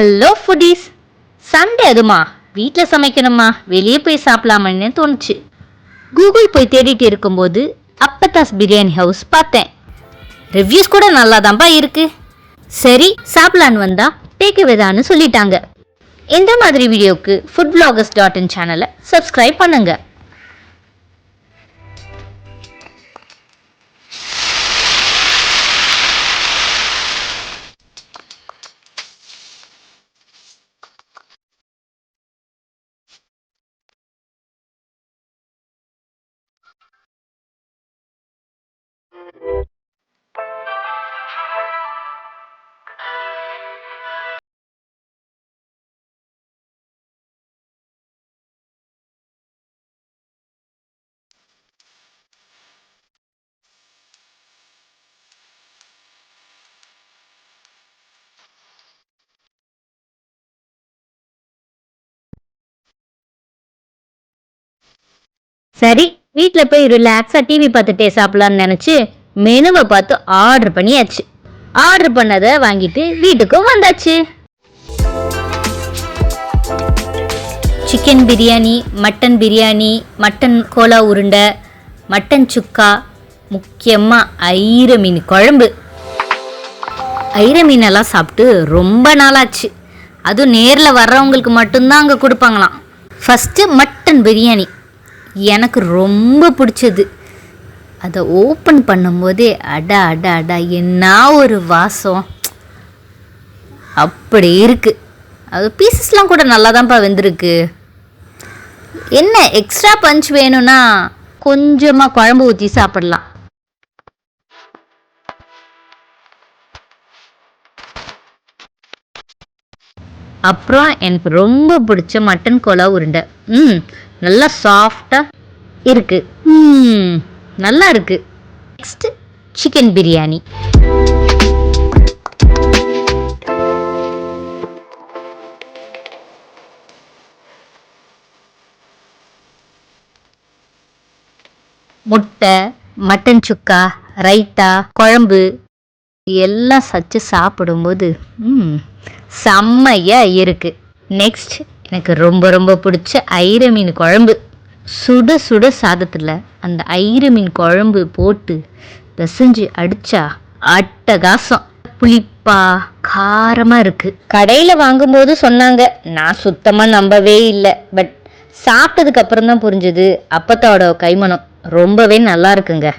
Hello foodies. Sunday அதுமா வீட்டில் சமைக்கணுமா வெளியே போய் சாப்பிடலாமன்னு தோணுச்சு. கூகுள் போய் தேடிட்டு இருக்கும்போது அப்பத்தாஸ் பிரியாணி ஹவுஸ் பார்த்தேன். ரிவ்யூஸ் கூட நல்லா தான்ப்பா இருக்கு. சரி சாப்பிடலான்னு வந்தா டேக்அவேதான்னு சொல்லிட்டாங்க. இந்த மாதிரி வீடியோக்கு foodvloggersin சேனலை சப்ஸ்கிரைப் பண்ணுங்க. சரி வீட்டில் போய் ரிலாக்ஸாக டிவி பார்த்துட்டே சாப்பிடலான்னு நினச்சி மெனுவை பார்த்து ஆர்டர் பண்ணியாச்சு. ஆர்டர் பண்ணதை வாங்கிட்டு வீட்டுக்கும் வந்தாச்சு. Chicken biryani, mutton biryani, mutton கோலா உருண்டை, மட்டன் சுக்கா, முக்கியமாக ஐர மீன் குழம்பு. ஐர மீனெல்லாம் சாப்பிட்டு ரொம்ப நாளாச்சு. அதுவும் நேரில் வர்றவங்களுக்கு மட்டும்தான் அங்கே கொடுப்பாங்களாம். ஃபஸ்ட்டு மட்டன் பிரியாணி எனக்கு ரொம்ப பிடிச்சது. அதை ஓப்பன் பண்ணும்போதே அடா அடா அடா என்ன ஒரு வாசம் அப்படி இருக்குது. அது பீசஸ்லாம் கூட நல்லா தான்ப்பா வெந்திருக்கு. என்ன எக்ஸ்ட்ரா பஞ்ச் வேணும்னா கொஞ்சமாக குழம்பு ஊற்றி சாப்பிடலாம். அப்புறம் எனக்கு ரொம்ப பிடிச்ச மட்டன் கோலா உருண்டை. நல்லா சாஃப்டாக இருக்கு. நல்லா இருக்கு. Next chicken biryani. முட்டை, மட்டன் சுக்கா, ரைத்தா, குழம்பு எல்லாம் சச்சு சாப்பிடும்போது செம்மையா இருக்கு. நெக்ஸ்ட் எனக்கு ரொம்ப ரொம்ப பிடிச்ச ஐர மீன் குழம்பு. சுட சுட சாதத்தில் அந்த ஐர மீன் குழம்பு போட்டு பிசைஞ்சு அடிச்சா அட்டகாசம். புளிப்பா காரமாக இருக்குது. கடையில் வாங்கும்போது சொன்னாங்க, நான் சுத்தமாக நம்பவே இல்லை. பட் சாப்பிட்டதுக்கு அப்புறம் தான் புரிஞ்சுது அப்பத்தாவோட கைமணம் ரொம்பவே நல்லா இருக்குங்க.